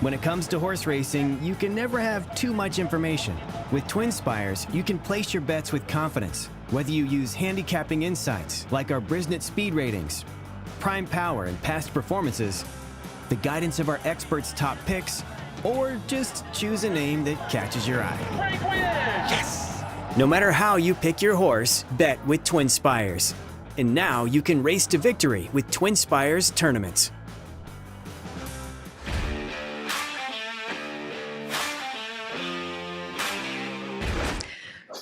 When it comes to horse racing, you can never have too much information. With TwinSpires, you can place your bets with confidence, whether you use handicapping insights like our Brisnet speed ratings, prime power and past performances, the guidance of our experts' top picks, or just choose a name that catches your eye. Yes! No matter how you pick your horse, bet with TwinSpires. And now you can race to victory with TwinSpires tournaments.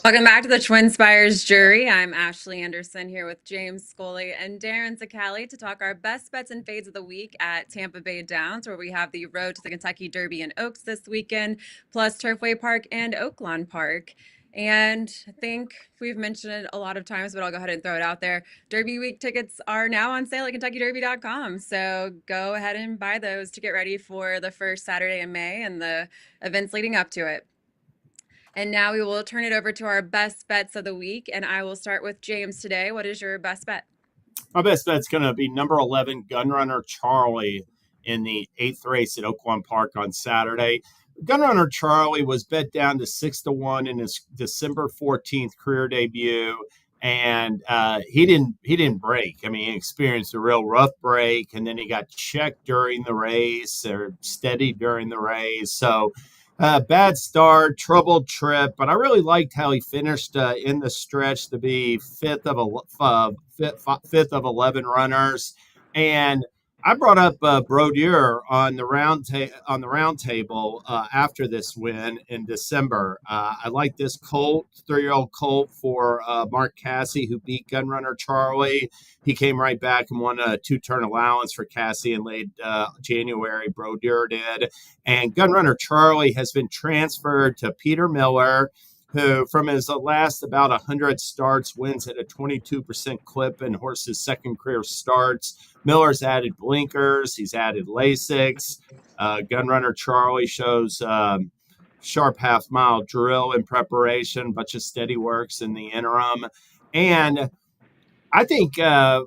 Welcome back to the TwinSpires Jury. I'm Ashley Anderson here with James Scully and Darin Zoccali to talk our best bets and fades of the week at Tampa Bay Downs, where we have the road to the Kentucky Derby in Oaks this weekend, plus Turfway Park and Oaklawn Park. And I think we've mentioned it a lot of times, but I'll go ahead and throw it out there. Derby week tickets are now on sale at KentuckyDerby.com. So go ahead and buy those to get ready for the first Saturday in May and the events leading up to it. And now we will turn it over to our best bets of the week. And I will start with James today. What is your best bet? My best bet's going to be number 11, Gunrunner Charlie, in the 8th race at Oaklawn Park on Saturday. Gunrunner Charlie was bet down to 6-1 in his December 14th career debut. And he didn't break. I mean, he experienced a real rough break, and then he got checked during the race or steadied during the race. So bad start, troubled trip, but I really liked how he finished in the stretch to be fifth of 11 runners. And I brought up Brodeur on the round table after this win in December. I like this colt, 3-year-old colt for Mark Cassie, who beat Gunrunner Charlie. He came right back and won a 2-turn allowance for Cassie in late January. Brodeur did. And Gunrunner Charlie has been transferred to Peter Miller, who from his last about 100 starts wins at a 22% clip in horses' second career starts. Miller's added blinkers. He's added Lasix. Gunrunner Charlie shows sharp half-mile drill in preparation, bunch of steady works in the interim. And I think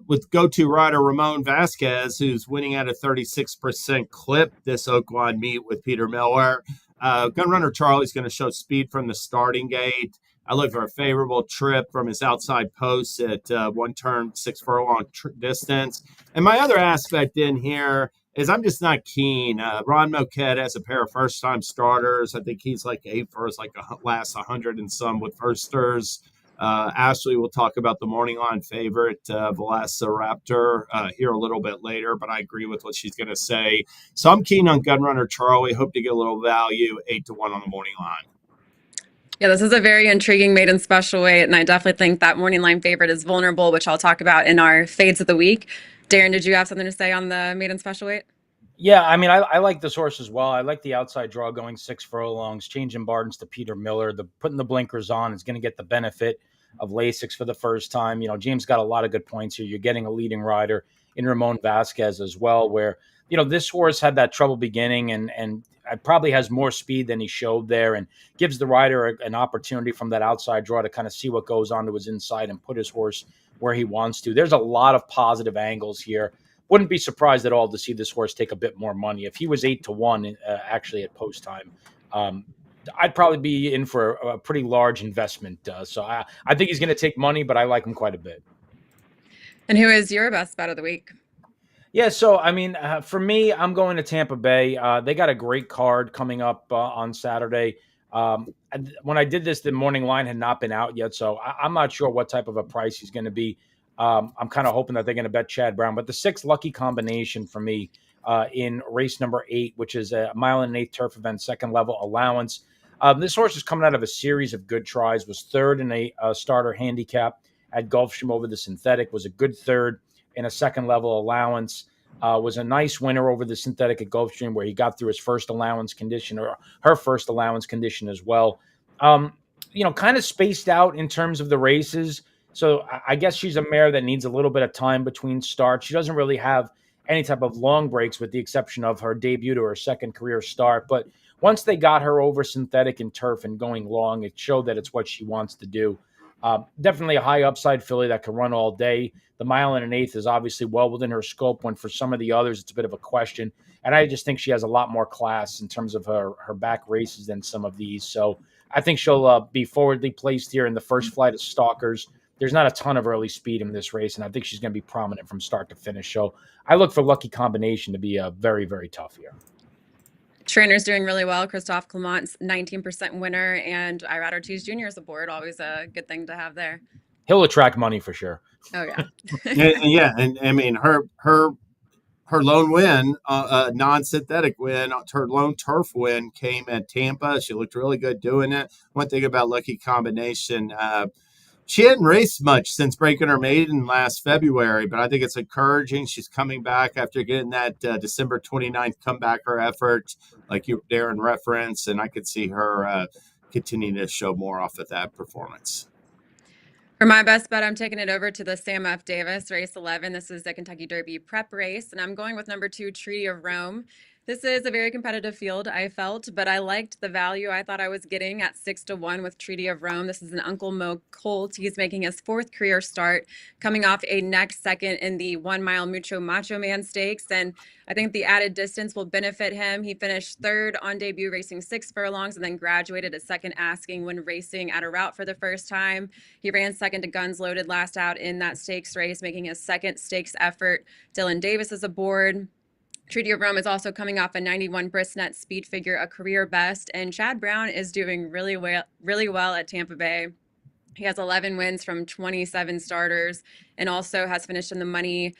with go-to rider Ramon Vasquez, who's winning at a 36% clip this Oaklawn meet with Peter Miller, Gunrunner Charlie's going to show speed from the starting gate. I look for a favorable trip from his outside posts at 1 turn, 6 furlong distance. And my other aspect in here is I'm just not keen. Ron Moquette has a pair of first-time starters. I think he's like 8 for his last 100 and some with firsters. Ashley will talk about the morning line favorite, Velociraptor, here a little bit later, but I agree with what she's going to say. So I'm keen on Gunrunner Charlie. Hope to get a little value, 8-1 on the morning line. Yeah, this is a very intriguing maiden special weight, and I definitely think that morning line favorite is vulnerable, which I'll talk about in our fades of the week. Darin, did you have something to say on the maiden special weight? Yeah, I mean, I like this horse as well. I like the outside draw going 6 furlongs, changing Bardens to Peter Miller. Putting the blinkers on is going to get the benefit of Lasix for the first time. You know, James got a lot of good points here. You're getting a leading rider in Ramon Vasquez as well, where, you know, this horse had that trouble beginning and probably has more speed than he showed there and gives the rider an opportunity from that outside draw to kind of see what goes on to his inside and put his horse where he wants to. There's a lot of positive angles here. Wouldn't be surprised at all to see this horse take a bit more money. If he was 8-1 actually at post time, I'd probably be in for a pretty large investment. So I think he's going to take money, but I like him quite a bit. And who is your best bet of the week? Yeah, so, I mean, for me, I'm going to Tampa Bay. They got a great card coming up on Saturday. When I did this, the morning line had not been out yet, so I'm not sure what type of a price he's going to be. I'm kind of hoping that they're going to bet Chad Brown. But the 6th lucky combination for me in race number 8, which is a 1.125-mile turf event, second level allowance. This horse is coming out of a series of good tries, was third in a starter handicap at Gulfstream over the synthetic, was a good third in a second level allowance, was a nice winner over the synthetic at Gulfstream where he got through his first allowance condition or her first allowance condition as well. You know, kind of spaced out in terms of the races. So I guess she's a mare that needs a little bit of time between starts. She doesn't really have any type of long breaks with the exception of her debut to her second career start. But once they got her over synthetic and turf and going long, it showed that it's what she wants to do. Definitely a high upside filly that can run all day. The 1.125 is obviously well within her scope, when for some of the others, it's a bit of a question. And I just think she has a lot more class in terms of her back races than some of these. So I think she'll be forwardly placed here in the first flight of stalkers. There's not a ton of early speed in this race, and I think she's going to be prominent from start to finish. So I look for Lucky Combination to be a very, very tough here. Trainer's doing really well. Christophe Clement's 19% winner, and Irad Ortiz Jr. is aboard. Always a good thing to have there. He'll attract money for sure. Oh yeah. and I mean her lone win, non-synthetic win, her lone turf win came at Tampa. She looked really good doing it. One thing about Lucky Combination, she hadn't raced much since breaking her maiden last February, but I think it's encouraging. She's coming back after getting that December 29th comebacker effort, like you, Darin, referenced, and I could see her continuing to show more off of that performance. For my best bet, I'm taking it over to the Sam F. Davis, race 11. This is the Kentucky Derby prep race, and I'm going with number 2, Treaty of Rome. This is a very competitive field, I felt, but I liked the value I thought I was getting at 6-1 with Treaty of Rome. This is an Uncle Mo colt. He's making his 4th career start, coming off a next second in the 1 mile Mucho Macho Man Stakes, and I think the added distance will benefit him. He finished 3rd on debut, racing 6 furlongs, and then graduated at second asking when racing at a route for the first time. He ran second to Guns Loaded last out in that stakes race, making his 2nd stakes effort. Dylan Davis is aboard. Treaty of Rome is also coming off a 91 Brisnet speed figure, a career best, and Chad Brown is doing really well at Tampa Bay. He has 11 wins from 27 starters and also has finished in the money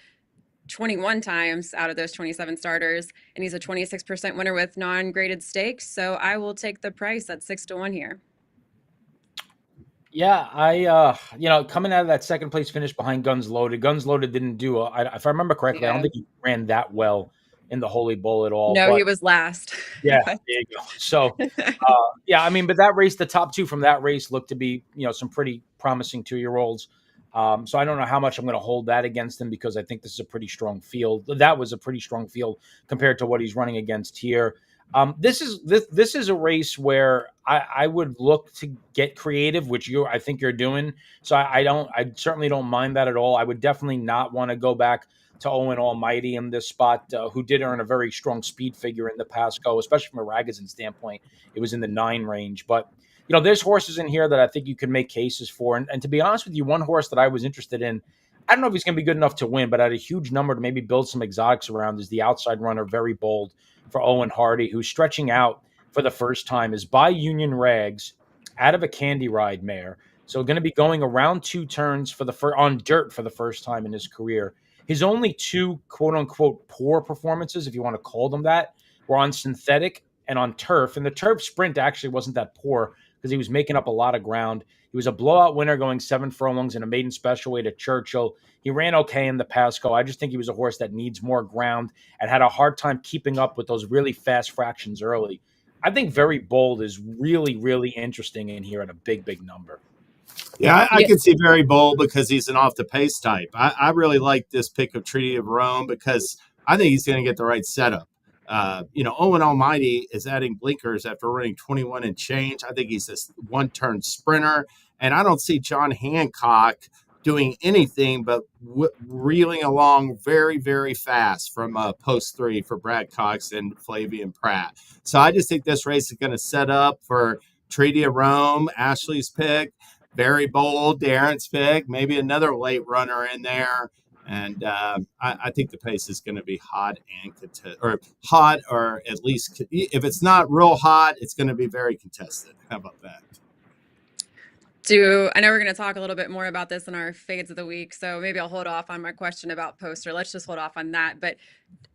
21 times out of those 27 starters, and he's a 26% winner with non-graded stakes. So I will take the price at 6-1 here. Yeah, I coming out of that second place finish behind Guns Loaded. Guns Loaded didn't do if I remember correctly, I don't think he ran that well in the Holy Bull at all. No, he was last. Yeah, there you go. So, I mean, but that race, the top 2 from that race looked to be, some pretty promising 2-year-olds. So I don't know how much I'm going to hold that against him, because I think this is a pretty strong field. That was a pretty strong field compared to what he's running against here. This is a race where I would look to get creative, which I think you're doing. So I certainly don't mind that at all. I would definitely not want to go back to Owen Almighty in this spot, who did earn a very strong speed figure in the past go, especially from a Ragozin standpoint. It was in the 9 range. But, there's horses in here that I think you can make cases for. And to be honest with you, one horse that I was interested in, I don't know if he's going to be good enough to win, but at a huge number to maybe build some exotics around, is the outside runner, Very Bold, for Owen Hardy, who's stretching out for the first time, is by Union Rags out of a Candy Ride mare. So going to be going around 2 turns on dirt for the first time in his career. His only 2 quote-unquote poor performances, if you want to call them that, were on synthetic and on turf. And the turf sprint actually wasn't that poor, because he was making up a lot of ground. He was a blowout winner going 7 furlongs in a maiden special weight at Churchill. He ran okay in the Pasco. I just think he was a horse that needs more ground and had a hard time keeping up with those really fast fractions early. I think Very Bold is really, really interesting in here at a big, big number. Yeah, I can see Very Bold because he's an off-the-pace type. I really like this pick of Treaty of Rome because I think he's going to get the right setup. Owen Almighty is adding blinkers after running 21 and change. I think he's a one-turn sprinter, and I don't see John Hancock doing anything but reeling along very, very fast from post 3 for Brad Cox and Flavian Pratt. So I just think this race is going to set up for Treaty of Rome, Ashley's pick, Very Bold, Darin's pick, maybe another late runner in there. And I think the pace is going to be hot or at least if it's not real hot, it's going to be very contested. How about that? I know we're going to talk a little bit more about this in our fades of the week, so maybe I'll hold off on my question about poster. Let's just hold off on that. But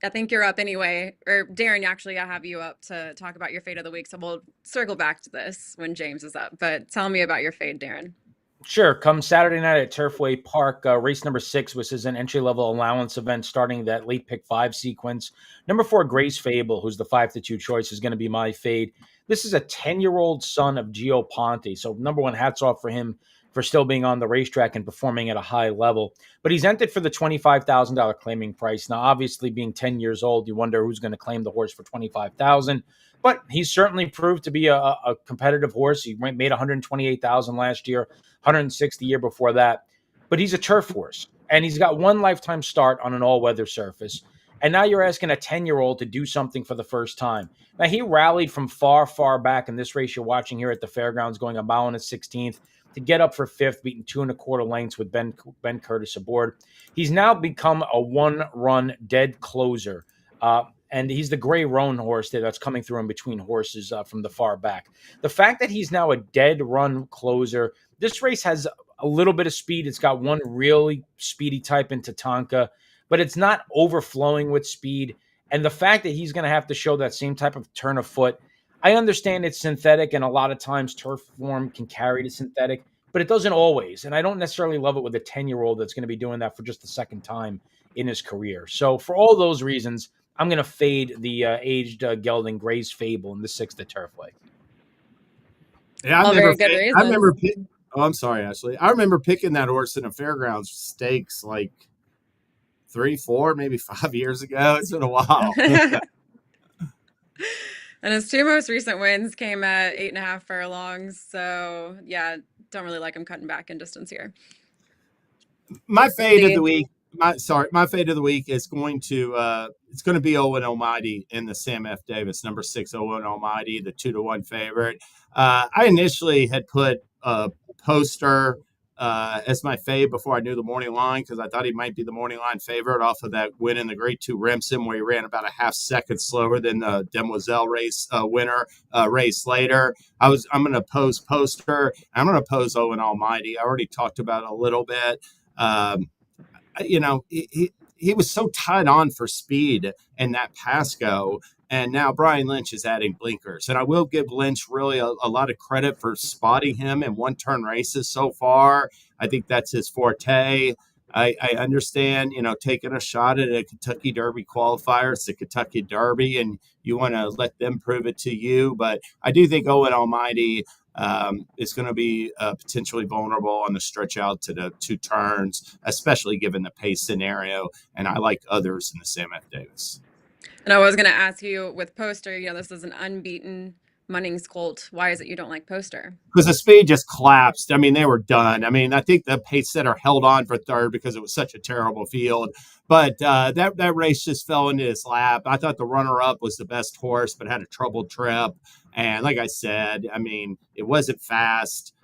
I think you're up anyway, or Darin, actually, I have you up to talk about your fade of the week. So we'll circle back to this when James is up. But tell me about your fade, Darin. Sure. Come Saturday night at Turfway Park, race number 6, which is an entry-level allowance event starting that late pick 5 sequence. Number 4, Grace Fable, who's the 5-2 choice, is going to be my fade. This is a 10-year-old son of Gio Ponte. So number 1, hats off for him for still being on the racetrack and performing at a high level. But he's entered for the $25,000 claiming price. Now, obviously, being 10 years old, you wonder who's going to claim the horse for $25,000. But he's certainly proved to be a competitive horse. He made 128,000 last year, 160 the year before that. But he's a turf horse, and he's got one lifetime start on an all-weather surface. And now you're asking a 10-year-old to do something for the first time. Now, he rallied from far, far back in this race you're watching here at the fairgrounds, going a mile and a 16th to get up for fifth, beating 2.25 lengths with Ben Curtis aboard. He's now become a one-run dead closer. And he's the gray roan horse there that's coming through in between horses from the far back. The fact that he's now a dead run closer, this race has a little bit of speed. It's got one really speedy type in Tatanka, but it's not overflowing with speed. And the fact that he's going to have to show that same type of turn of foot, I understand it's synthetic, and a lot of times turf form can carry to synthetic, but it doesn't always. And I don't necessarily love it with a 10-year-old that's going to be doing that for just the second time in his career. So for all those reasons, I'm going to fade the aged gelding Gray's Fable in the 6th at Turfway. Yeah, All very good reasons. I remember. Oh, I'm sorry, Ashley. I remember picking that horse in a fairgrounds stakes like 3, 4, maybe 5 years ago. It's been a while. And his 2 most recent wins came at 8.5 furlongs. So yeah, don't really like him cutting back in distance here. My fade of the week. My fade of the week is going to be Owen Almighty in the Sam F. Davis, number 6 Owen Almighty, the 2-1 favorite. I initially had put Poster as my fave before I knew the morning line, because I thought he might be the morning line favorite off of that win in the Grade 2 Remsen, where he ran about a half second slower than the Demoiselle race winner race later. I'm going to pose Poster. I'm going to pose Owen Almighty. I already talked about it a little bit. He was so tied on for speed in that Pasco, and now Brian Lynch is adding blinkers. And I will give Lynch really a lot of credit for spotting him in one-turn races so far. I think that's his forte. I understand, taking a shot at a Kentucky Derby qualifier. It's the Kentucky Derby, and you want to let them prove it to you. But I do think Owen Almighty is going to be potentially vulnerable on the stretch out to the 2 turns, especially given the pace scenario. And I like others in the Sam F. Davis. And I was going to ask you with Poster, this is an unbeaten Munnings colt. Why is it you don't like Poster? Because the speed just collapsed. I mean, they were done. I mean, I think the pace setter held on for third because it was such a terrible field. But that race just fell into his lap. I thought the runner-up was the best horse, but had a troubled trip. And like I said, I mean, it wasn't fast.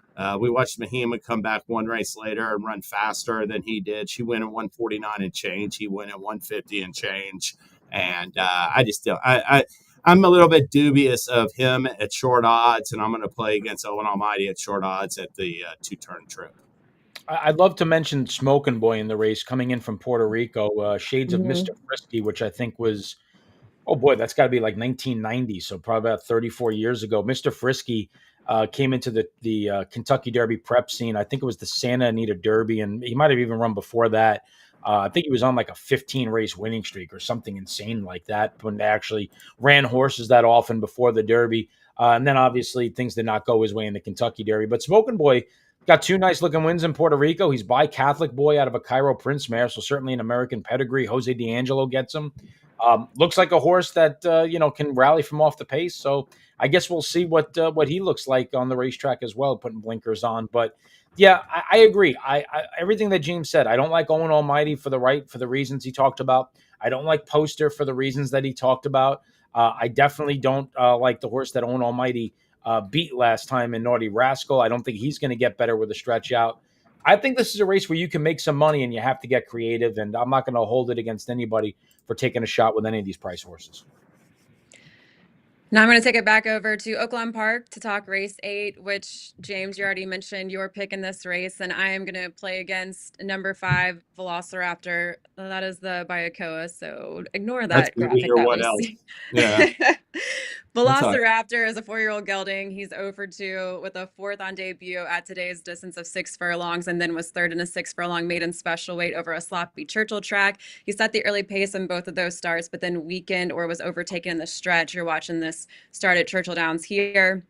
We watched Mahima come back one race later and run faster than he did. She went at 149 and change. He went at 150 and change. And I just don't. I'm a little bit dubious of him at short odds, and I'm going to play against Owen Almighty at short odds at the 2-turn trip. I'd love to mention Smokin' Boy in the race coming in from Puerto Rico, shades of Mr. Frisky, which I think was, oh boy, that's got to be like 1990, so probably about 34 years ago. Mr. Frisky came into the Kentucky Derby prep scene. I think it was the Santa Anita Derby, and he might have even run before that. I think he was on like a 15-race winning streak or something insane like that when they actually ran horses that often before the Derby. And then obviously things did not go his way in the Kentucky Derby. But Smokin' Boy got 2 nice-looking wins in Puerto Rico. He's by Catholic Boy out of a Cairo Prince mare, so certainly an American pedigree. Jose D'Angelo gets him. Looks like a horse that can rally from off the pace. So I guess we'll see what he looks like on the racetrack as well, putting blinkers on. But yeah, I agree. I everything that James said. I don't like Owen Almighty for the reasons he talked about. I don't like Poster for the reasons that he talked about. I definitely don't like the horse that Owen Almighty beat last time in Naughty Rascal. I don't think he's going to get better with a stretch out. I think this is a race where you can make some money and you have to get creative, and I'm not going to hold it against anybody for taking a shot with any of these price horses. Now I'm going to take it back over to Oaklawn Park to talk race 8, which, James, you already mentioned your pick in this race, and I am going to play against number 5, Velociraptor. That is the Bayakoa, so ignore that graphic that what we else? see. Yeah. Velociraptor is a 4-year-old gelding. He's 0 for 2 with a 4th on debut at today's distance of 6 furlongs, and then was 3rd in a 6 furlong maiden special weight over a sloppy Churchill track. He set the early pace in both of those starts, but then weakened or was overtaken in the stretch. You're watching this start at Churchill Downs here.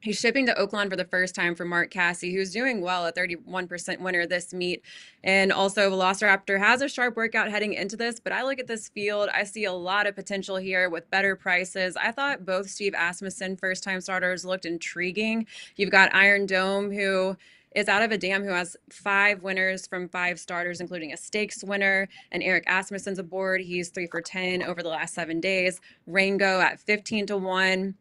He's shipping to Oaklawn for the first time for Mark Cassie, who's doing well, a 31% winner this meet. And also, Velociraptor has a sharp workout heading into this, but I look at this field, I see a lot of potential here with better prices. I thought both Steve Asmussen first-time starters looked intriguing. You've got Iron Dome, who is out of a dam, who has 5 winners from 5 starters, including a stakes winner. And Eric Asmussen's aboard. He's 3 for 10 over the last 7 days. Rango at 15 to 1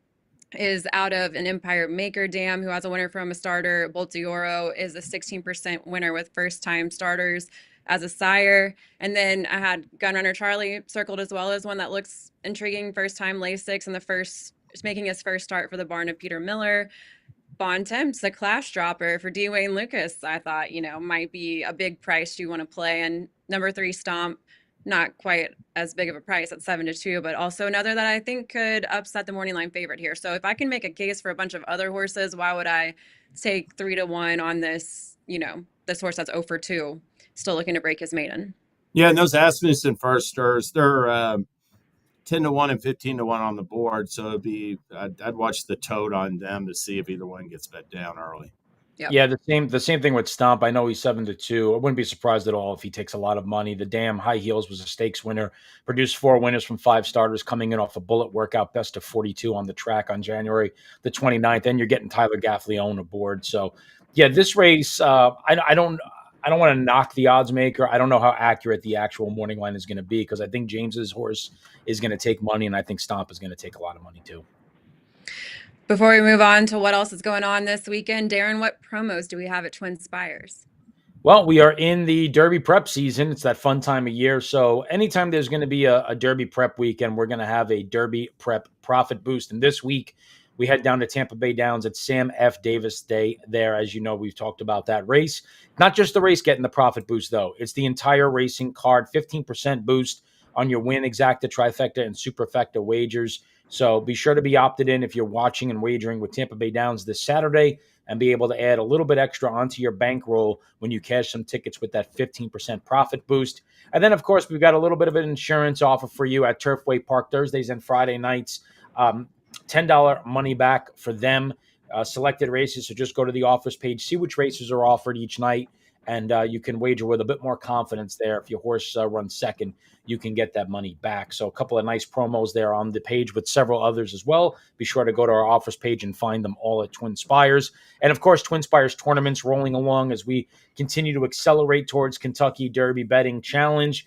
is out of an Empire Maker Dam, who has a winner from a starter. Boltioro is a 16% winner with first-time starters as a sire. And then I had Gunrunner Charlie circled as well as one that looks intriguing. First-time Lasix and making his first start for the barn of Peter Miller. Bon Temps, the clash dropper for Dwayne Lucas, I thought, might be a big price you want to play. And number 3, Stomp, not quite as big of a price at 7 to 2, but also another that I think could upset the morning line favorite here. So if I can make a case for a bunch of other horses, why would I take 3 to 1 on this, this horse that's 0 for 2, still looking to break his maiden? Yeah, and those Asmussen firsters, they're 10 to 1 and 15 to 1 on the board. So I'd watch the tote on them to see if either one gets bet down early. Yep. Yeah, the same thing with Stomp. I know he's 7 to 2. I wouldn't be surprised at all if he takes a lot of money. The Dam High Heels was a stakes winner, produced 4 winners from 5 starters, coming in off a bullet workout, best of 42 on the track on January the 29th. And you're getting Tyler Gaffleone aboard. So, yeah, this race, I don't want to knock the odds maker. I don't know how accurate the actual morning line is going to be, because I think James's horse is going to take money, and I think Stomp is going to take a lot of money too. Before we move on to what else is going on this weekend, Darin, what promos do we have at TwinSpires? Well, we are in the Derby prep season. It's that fun time of year. So anytime there's going to be a Derby prep weekend, we're going to have a Derby prep profit boost. And this week, we head down to Tampa Bay Downs at Sam F. Davis Day there. As you know, we've talked about that race. Not just the race getting the profit boost, though. It's the entire racing card, 15% boost on your win, exacta, trifecta, and superfecta wagers. So be sure to be opted in if you're watching and wagering with Tampa Bay Downs this Saturday, and be able to add a little bit extra onto your bankroll when you cash some tickets with that 15% profit boost. And then, of course, we've got a little bit of an insurance offer for you at Turfway Park Thursdays and Friday nights. $10 money back for them, selected races. So just go to the offers page, see which races are offered each night, and you can wager with a bit more confidence there. If your horse runs second, you can get that money back. So a couple of nice promos there on the page with several others as well. Be sure to go to our offers page and find them all at TwinSpires. And of course, TwinSpires tournaments rolling along as we continue to accelerate towards Kentucky Derby Betting Challenge.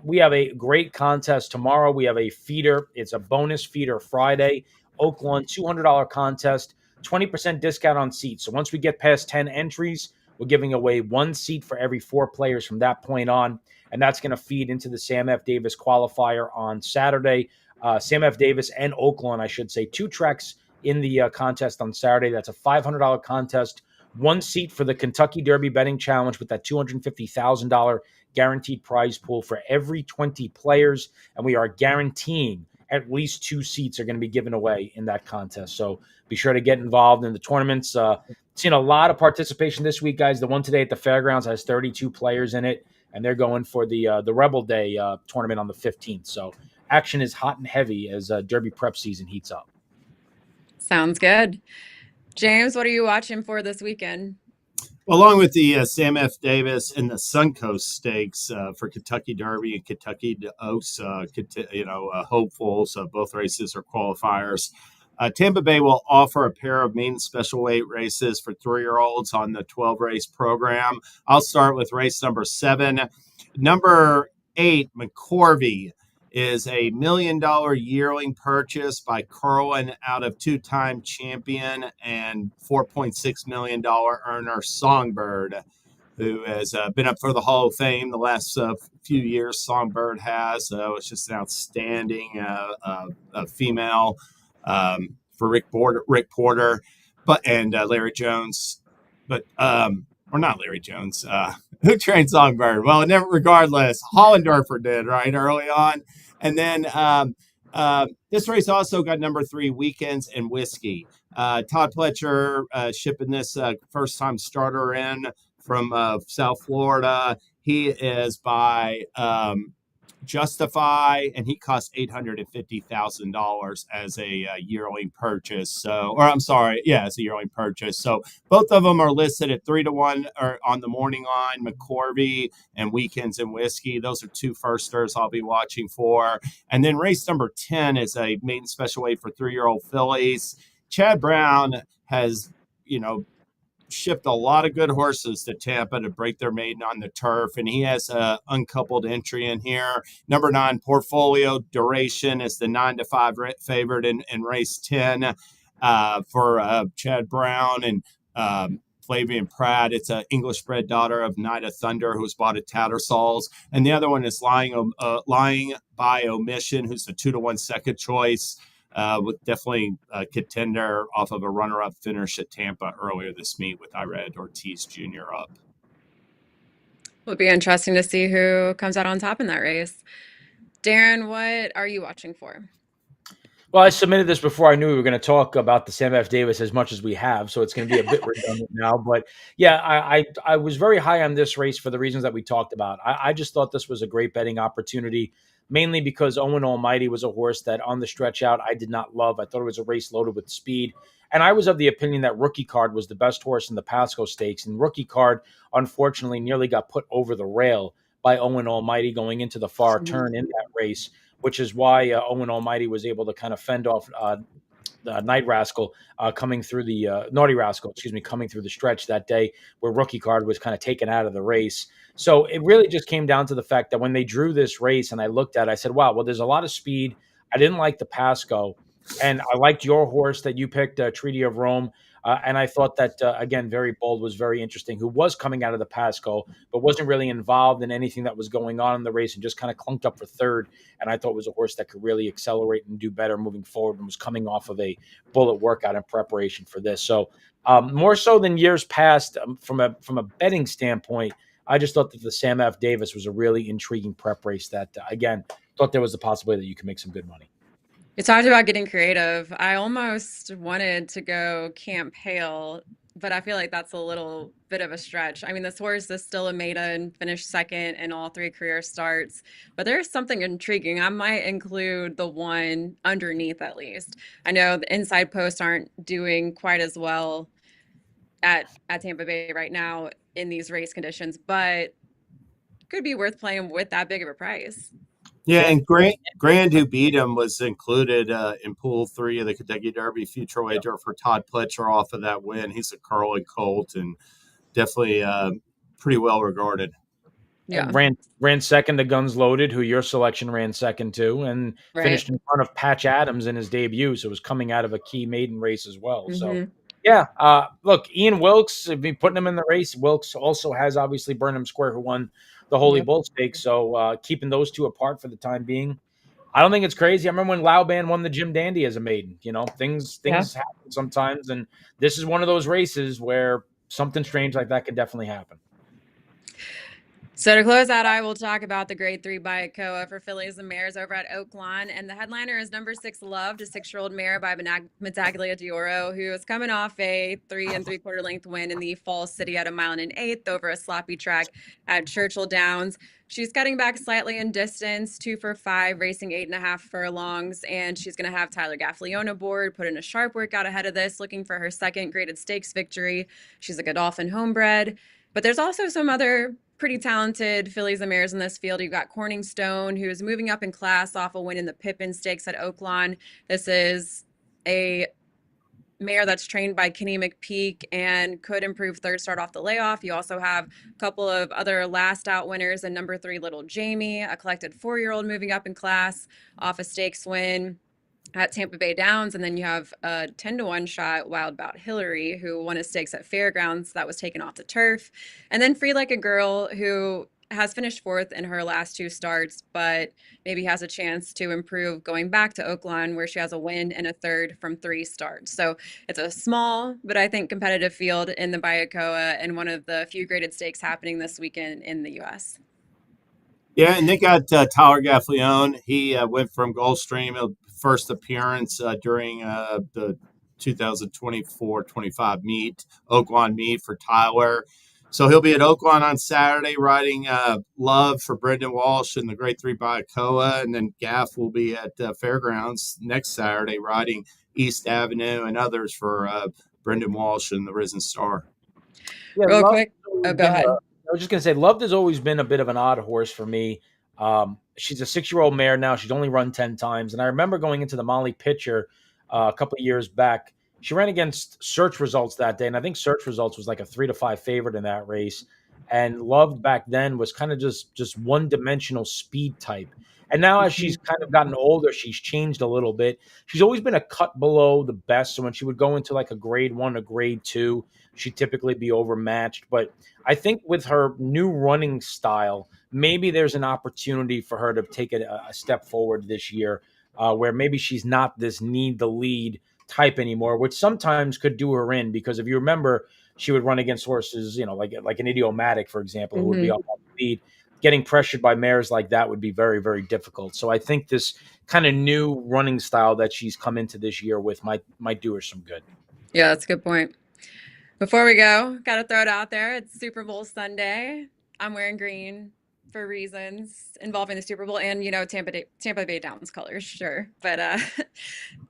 We have a great contest tomorrow. We have a feeder. It's a bonus feeder Friday. Oaklawn $200 contest, 20% discount on seats. So once we get past 10 entries, we're giving away 1 seat for every 4 players from that point on. And that's going to feed into the Sam F. Davis qualifier on Saturday. Sam F. Davis and Oaklawn, I should say, 2 tracks in the contest on Saturday. That's a $500 contest, 1 seat for the Kentucky Derby Betting Challenge with that $250,000 guaranteed prize pool for every 20 players. And we are guaranteeing at least 2 seats are going to be given away in that contest. So be sure to get involved in the tournaments. Seen a lot of participation this week, guys. The one today at the fairgrounds has 32 players in it, and they're going for the Rebel Day tournament on the 15th. So action is hot and heavy as Derby prep season heats up. Sounds good. James, what are you watching for this weekend? Along with the Sam F. Davis and the Suncoast Stakes for Kentucky Derby and Kentucky Oaks, hopefuls. Both races are qualifiers. Tampa Bay will offer a pair of main special weight races for 3-year-olds on the 12-race program. I'll start with race number 7. Number 8, McCorvey, is a $1 million yearling purchase by Carlin out of 2-time champion and $4.6 million earner Songbird, who has been up for the Hall of Fame the last few years. Songbird has. It's just an outstanding female for Rick Porter, and Larry Jones, but or not Larry Jones. Who trained Songbird? Well, regardless, Hollendorfer did right early on. And then this race also got number 3, Weekends and Whiskey. Todd Pletcher shipping this first-time starter in from South Florida. He is by Justify, and he cost $850,000 as a yearling purchase. So, or I'm sorry, yeah, as a yearling purchase. So both of them are listed at 3-1 or on the morning line. McCorvey and Weekends and Whiskey. Those are two firsters I'll be watching for. And then race number 10 is a maiden special weight for 3-year-old fillies. Chad Brown has, shipped a lot of good horses to Tampa to break their maiden on the turf, and he has a uncoupled entry in here. Number 9, Portfolio Duration, is the 9-5 favorite in race 10 for Chad Brown and Flavian Pratt. It's an English bred daughter of Night of Thunder, who's bought at Tattersall's, and the other one is Lying by Omission, who's the 2-1 second choice. With definitely a contender off of a runner-up finish at Tampa earlier this meet with Irad Ortiz Jr. up. It'll be interesting to see who comes out on top in that race. Darin, what are you watching for? Well, I submitted this before I knew we were going to talk about the Sam F. Davis as much as we have, so it's going to be a bit redundant now. But yeah, I was very high on this race for the reasons that we talked about. I just thought this was a great betting opportunity, mainly because Owen Almighty was a horse that on the stretch out I did not love. I thought it was a race loaded with speed. And I was of the opinion that Rookie Card was the best horse in the Pasco Stakes. And Rookie Card, unfortunately, nearly got put over the rail by Owen Almighty going into the far turn in that race, which is why Owen Almighty was able to kind of fend off Night Rascal coming through the Naughty Rascal, coming through the stretch that day where Rookie Card was kind of taken out of the race. So it really just came down to the fact that when they drew this race and I looked at it, I said, wow, well, there's a lot of speed. I didn't like the Pasco, and I liked your horse that you picked, Treaty of Rome. And I thought that, again, Very Bold was very interesting, who was coming out of the Pasco, but wasn't really involved in anything that was going on in the race and just kind of clunked up for third. And I thought it was a horse that could really accelerate and do better moving forward and was coming off of a bullet workout in preparation for this. So more so than years past, from a betting standpoint, I just thought that the Sam F. Davis was a really intriguing prep race that, again, thought there was a possibility that you could make some good money. You talked about getting creative. I almost wanted to go Camp Hale, but I feel like that's a little bit of a stretch. I mean, this horse is still a maiden, finished second in all 3 career starts, but there's something intriguing. I might include the one underneath at least. I know the inside posts aren't doing quite as well at Tampa Bay right now in these race conditions, but could be worth playing with that big of a price. Yeah, and Grand who beat him was included in Pool 3 of the Kentucky Derby future wager for Todd Pletcher off of that win. He's a curly colt and definitely pretty well regarded. Yeah, ran second to Guns Loaded, who your selection ran second to, and finished in front of Patch Adams in his debut. So it was coming out of a key maiden race as well. Mm-hmm. So yeah, look, Ian Wilkes, if you putting him in the race, Wilkes also has obviously Burnham Square, who won the Holy Bull Stakes. So keeping those two apart for the time being, I don't think it's crazy. I remember when Lauban won the Jim Dandy as a maiden. Things happen sometimes, and this is one of those races where something strange like that could definitely happen. So to close out, I will talk about the Grade 3 Bayakoa for fillies and mares over at Oaklawn. And the headliner is number 6 Loved, a 6-year-old mare by Medaglia d'Oro, who is coming off a 3 3/4 length win in the Fall City at 1 1/8 over a sloppy track at Churchill Downs. She's cutting back slightly in distance, 2 for 5, racing 8.5 furlongs. And she's going to have Tyler Gaffalione aboard, put in a sharp workout ahead of this, looking for her second graded stakes victory. She's a Godolphin homebred. But there's also some other pretty talented fillies and mares in this field. You've got Corning Stone, who is moving up in class off a win in the Pippin Stakes at Oaklawn. This is a mare that's trained by Kenny McPeak and could improve third start off the layoff. You also have a couple of other last out winners, and number 3 Little Jamie, a collected 4-year-old moving up in class off a stakes win at Tampa Bay Downs. And then you have a 10-1 shot Wild Bout Hillary, who won a stakes at Fairgrounds that was taken off the turf. And then Free Like a Girl, who has finished 4th in her last 2 starts, but maybe has a chance to improve going back to Oaklawn, where she has a win and a 3rd from 3 starts. So it's a small, but I think competitive field in the Bayakoa, and one of the few graded stakes happening this weekend in the U.S. Yeah, and they got Tyler Gaffalione. He went from Gulfstream, first appearance during the 2024-25 Oaklawn meet for Tyler. So he'll be at Oaklawn on Saturday riding Love for Brendan Walsh in the Grade 3 Bayakoa. And then Gaff will be at Fairgrounds next Saturday riding East Avenue and others for Brendan Walsh and the Risen Star. Yeah, Real Love quick. has always Oh, go been ahead. I was just going to say, Love has always been a bit of an odd horse for me. She's a 6-year-old mare now. She's only run 10 times. And I remember going into the Molly Pitcher a couple of years back. She ran against Search Results that day, and I think Search Results was like a 3-5 favorite in that race. And Love back then was kind of just one-dimensional speed type. And now as she's kind of gotten older, she's changed a little bit. She's always been a cut below the best. So when she would go into like a grade 1 or grade 2, she'd typically be overmatched. But I think with her new running style, maybe there's an opportunity for her to take a step forward this year, where maybe she's not this need the lead type anymore, which sometimes could do her in, because if you remember, she would run against horses, like an Idiomatic, for example, who would be up on the lead. Getting pressured by mares like that would be very, very difficult. So I think this kind of new running style that she's come into this year with might do her some good. Yeah, that's a good point. Before we go, got to throw it out there. It's Super Bowl Sunday. I'm wearing green for reasons involving the Super Bowl and, Tampa Bay Downs colors, sure. But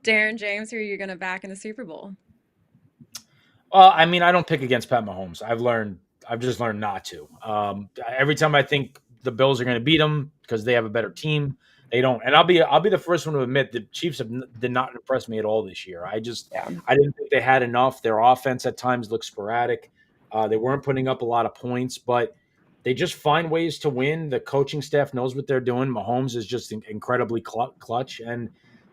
Darin, James, who are you going to back in the Super Bowl? I mean, I don't pick against Pat Mahomes. I've just learned not to. Every time I think the Bills are going to beat them because they have a better team, they don't. And I'll be the first one to admit the Chiefs did not impress me at all this year. I didn't think they had enough. Their offense at times looked sporadic. They weren't putting up a lot of points, but they just find ways to win. The coaching staff knows what they're doing. Mahomes is just incredibly clutch. And,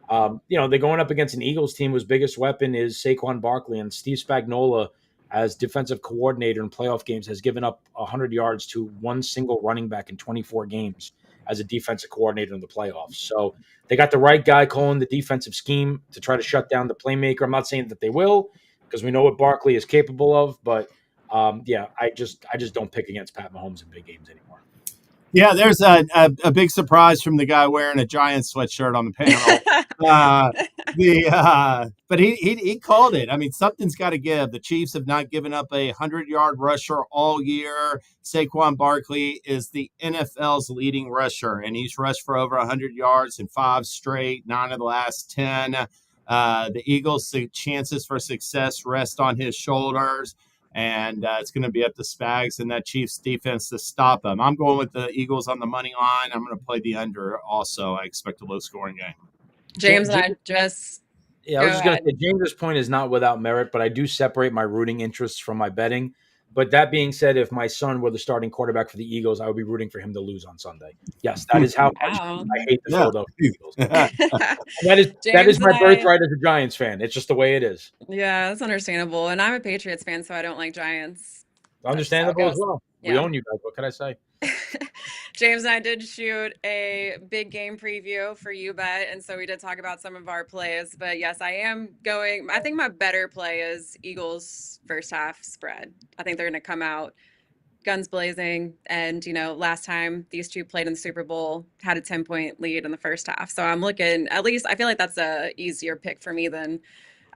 they're going up against an Eagles team whose biggest weapon is Saquon Barkley. And Steve Spagnuolo, as defensive coordinator in playoff games, has given up 100 yards to one single running back in 24 games as a defensive coordinator in the playoffs. So they got the right guy calling the defensive scheme to try to shut down the playmaker. I'm not saying that they will, because we know what Barkley is capable of, but I just don't pick against Pat Mahomes in big games anymore. Yeah, there's a big surprise from the guy wearing a Giants sweatshirt on the panel. But he called it. I mean, something's got to give. The Chiefs have not given up a 100-yard rusher all year. Saquon Barkley is the NFL's leading rusher, and he's rushed for over 100 yards in 5 straight, 9 of the last 10. The Eagles' chances for success rest on his shoulders. And it's going to be up to Spags and that Chiefs defense to stop them. I'm going with the Eagles on the money line. I'm going to play the under also. I expect a low-scoring game. James and I just I was just going to say, James's point is not without merit, but I do separate my rooting interests from my betting. But that being said, if my son were the starting quarterback for the Eagles, I would be rooting for him to lose on Sunday. Yes, that is how much I hate the Philadelphia Eagles. that is my birthright as a Giants fan. It's just the way it is. Yeah, that's understandable. And I'm a Patriots fan, so I don't like Giants. Understandable as well. Yeah. We own you guys. What can I say? James and I did shoot a big game preview for YouBet, and so we did talk about some of our plays. But yes, I am going. I think my better play is Eagles first half spread. I think they're going to come out guns blazing. And, last time these two played in the Super Bowl, had a 10-point lead in the first half. So I'm looking, at least I feel like that's a easier pick for me than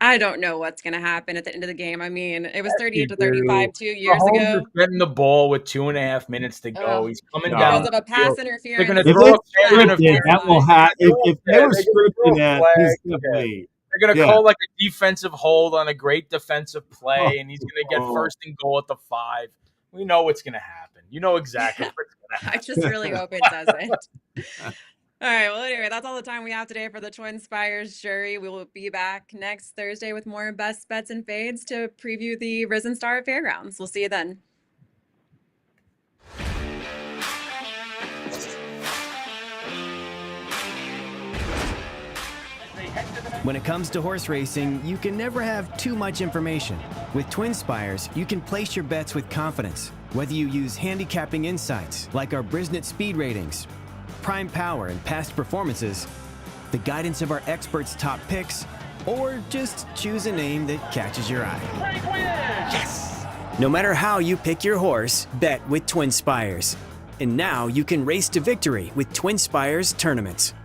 I don't know what's going to happen at the end of the game. I mean, it was 38-35 2 years ago. Getting the ball with 2.5 minutes to go. He's coming down. Because of a pass interference. They're going to throw that will happen. If they were scripting that, they're going to call like a defensive hold on a great defensive play, and he's going to get first and goal at the 5. We know what's going to happen. You know exactly what's going to happen. I just really hope it doesn't. All right. Well, anyway, that's all the time we have today for the TwinSpires jury. We will be back next Thursday with more best bets and fades to preview the Risen Star at Fairgrounds. We'll see you then. When it comes to horse racing, you can never have too much information. With TwinSpires, you can place your bets with confidence, whether you use handicapping insights like our Brisnet speed ratings, prime power and past performances, the guidance of our experts' top picks, or just choose a name that catches your eye. Yes! No matter how you pick your horse, bet with TwinSpires. And now you can race to victory with TwinSpires tournaments.